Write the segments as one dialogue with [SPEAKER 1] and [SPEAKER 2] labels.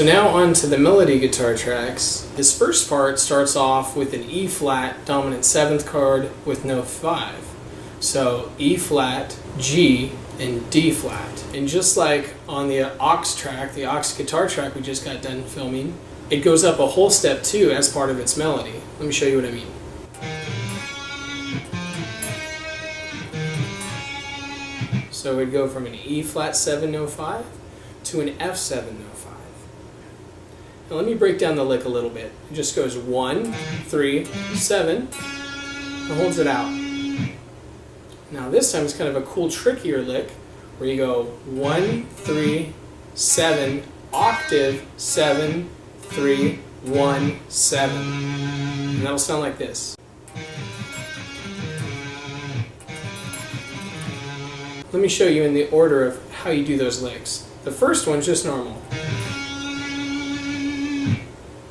[SPEAKER 1] now on to the melody guitar tracks. This first part starts off with an E flat dominant 7th chord with no 5. So E flat, G, and D flat. And just like on the aux track, the aux guitar track we just got done filming, it goes up a whole step too as part of its melody. Let me show you what I mean. So we'd go from an E flat 7 no 5 to an F7 no 5. Now let me break down the lick a little bit. It just goes 1, 3, 7, and holds it out. Now this time it's kind of a cool, trickier lick where you go 1, 3, 7, octave, 7, 3, 1, 7. And that'll sound like this. Let me show you in the order of how you do those licks. The first one's just normal.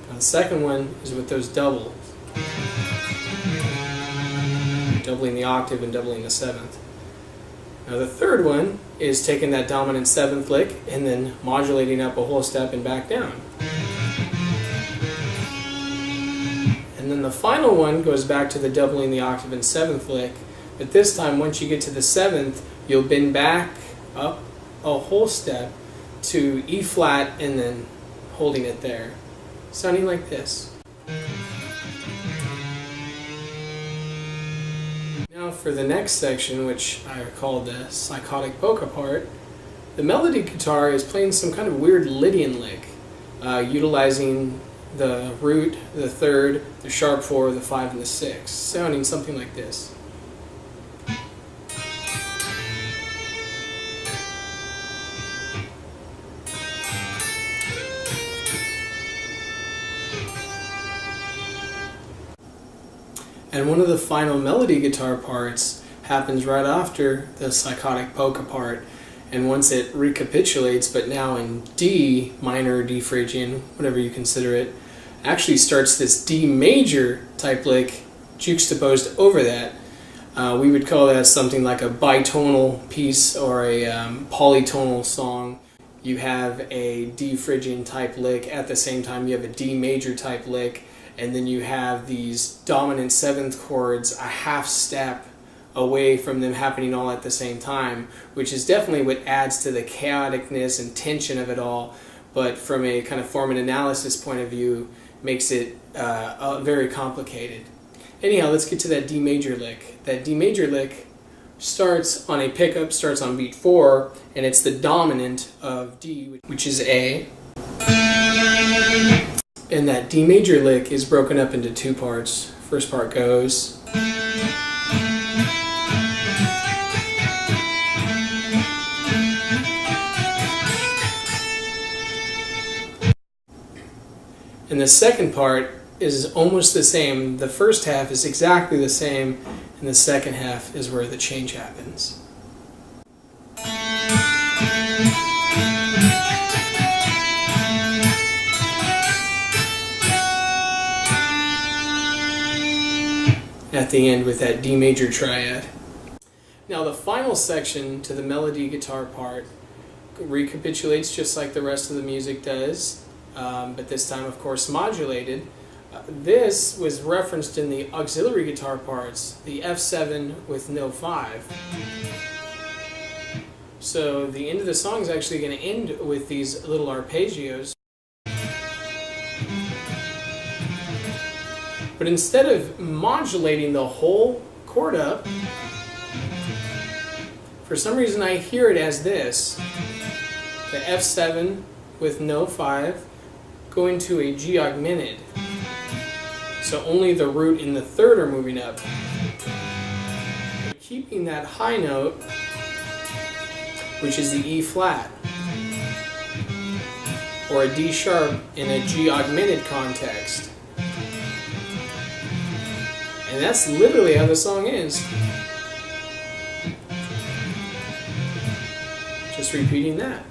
[SPEAKER 1] Now the second one is with those doubles. Doubling the octave and doubling the 7th. Now the third one is taking that dominant 7th lick and then modulating up a whole step and back down. And then the final one goes back to the doubling the octave and 7th lick, but this time once you get to the 7th, you'll bend back up a whole step to E flat and then holding it there, sounding like this. Now for the next section, which I call the psychotic polka part, the melody guitar is playing some kind of weird Lydian lick, utilizing the root, the 3rd, the sharp 4, the 5, and the 6, sounding something like this. And one of the final melody guitar parts happens right after the psychotic polka part. And once it recapitulates, but now in D minor, D Phrygian, whatever you consider it, actually starts this D major type lick juxtaposed over that. We would call that something like a bitonal piece or a polytonal song. You have a D Phrygian type lick, at the same time you have a D major type lick, and then you have these dominant 7th chords a half step away from them happening all at the same time, which is definitely what adds to the chaoticness and tension of it all, but from a kind of form and analysis point of view makes it very complicated. Anyhow, let's get to that D major lick. That D major lick starts on a pickup, starts on beat 4, and it's the dominant of D, which is A. And that D major lick is broken up into 2 parts. First part goes. And the second part is almost the same. The first half is exactly the same, and the second half is where the change happens. At the end with that D major triad. Now the final section to the melody guitar part recapitulates just like the rest of the music does, but this time of course modulated. This was referenced in the auxiliary guitar parts, the F7 with no 5. So the end of the song is actually going to end with these little arpeggios. But instead of modulating the whole chord up, for some reason I hear it as this. The F7 with no 5 going to a G augmented. So only the root and the 3rd are moving up. Keeping that high note, which is the E flat, or a D sharp in a G augmented context. And that's literally how the song is. Just repeating that.